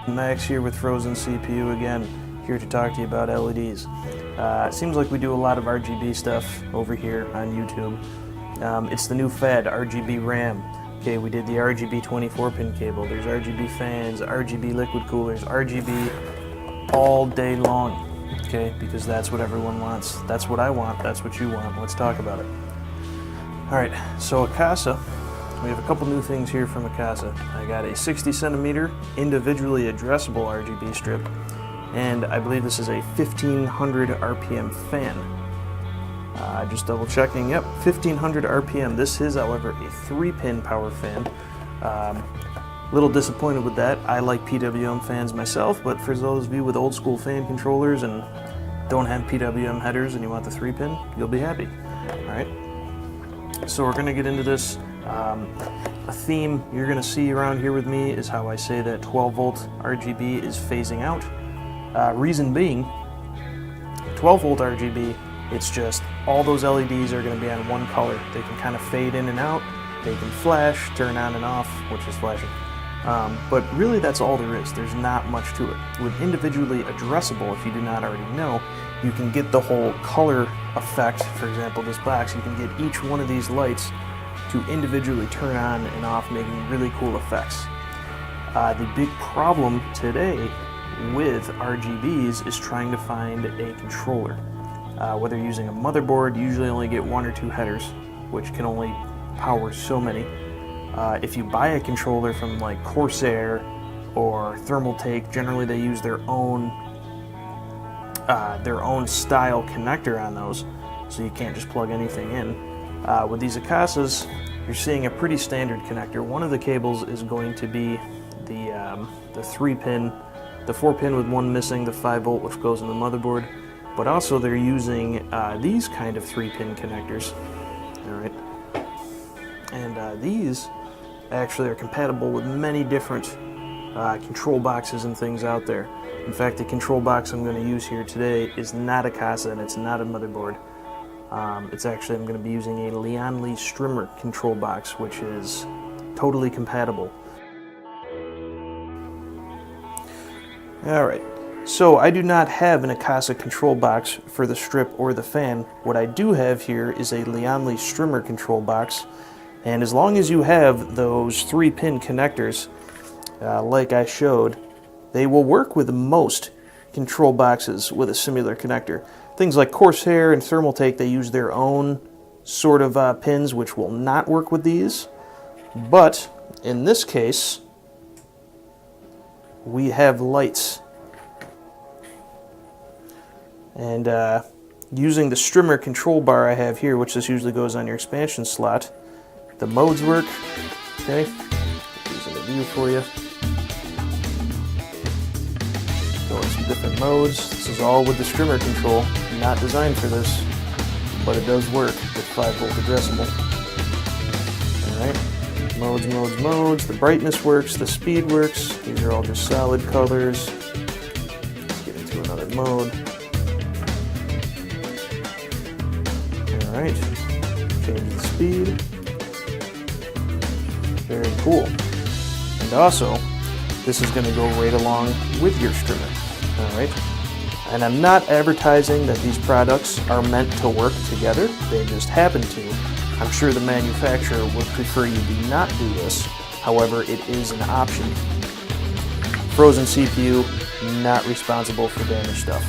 Max here with FrozenCPU again, here to talk to you about LEDs. It seems like we do a lot of RGB stuff over here on YouTube. It's the new fad, RGB RAM. Okay, we did the RGB 24-pin cable, there's RGB fans, RGB liquid coolers, RGB all day long, okay, because that's what everyone wants. That's what I want, that's what you want. Let's talk about it. Alright, so Akasa. We have a couple new things here from Akasa. I got a 60 centimeter individually addressable RGB strip, and I believe this is a 1500 RPM fan. Just double checking, yep, 1500 RPM. This is, however, a 3-pin power fan. Little disappointed with that. I like PWM fans myself, but for those of you with old school fan controllers and don't have PWM headers and you want the 3-pin, you'll be happy. Alright, so we're going to get into this. A theme you're going to see around here with me is how I say that 12 volt RGB is phasing out. Reason being, 12 volt RGB, it's just all those LEDs are going to be on one color. They can kind of fade in and out, they can flash, turn on and off, which is flashing. But really that's all there is. There's not much to it. With individually addressable, if you do not already know, you can get the whole color effect. For example, this box, you can get each one of these lights to individually turn on and off, making really cool effects. The big problem today with RGBs is trying to find a controller. Whether you're using a motherboard, you usually only get 1 or 2 headers, which can only power so many. If you buy a controller from like Corsair or Thermaltake, generally they use their own style connector on those, so you can't just plug anything in. With these Akasas, you're seeing a pretty standard connector. One of the cables is going to be the 3-pin, the 4-pin with one missing, the 5 volt, which goes in the motherboard. But also they're using these kind of 3-pin connectors. All right, and these actually are compatible with many different control boxes and things out there. In fact, the control box I'm going to use here today is not Akasa and it's not a motherboard. It's actually, I'm going to be using a Lee Strimmer control box, which is totally compatible. Alright, so I do not have an Akasa control box for the strip or the fan. What I do have here is a Lee Strimmer control box, and as long as you have those 3-pin connectors, like I showed, they will work with most control boxes with a similar connector. Things like Corsair and Thermaltake, they use their own sort of pins, which will not work with these. But in this case, we have lights. And using the Strimmer control bar I have here, which this usually goes on your expansion slot, the modes work. Okay, using the view for you. Going some different modes. This is all with the Strimmer control. Not designed for this, but it does work with 5 volt addressable. Alright, modes. The brightness works, the speed works. These are all just solid colors. Let's get into another mode. Alright, change the speed. Very cool. And also, this is going to go right along with your Strimmer. Alright. And I'm not advertising that these products are meant to work together, they just happen to. I'm sure the manufacturer would prefer you do not do this, however it is an option. FrozenCPU, not responsible for damaged stuff.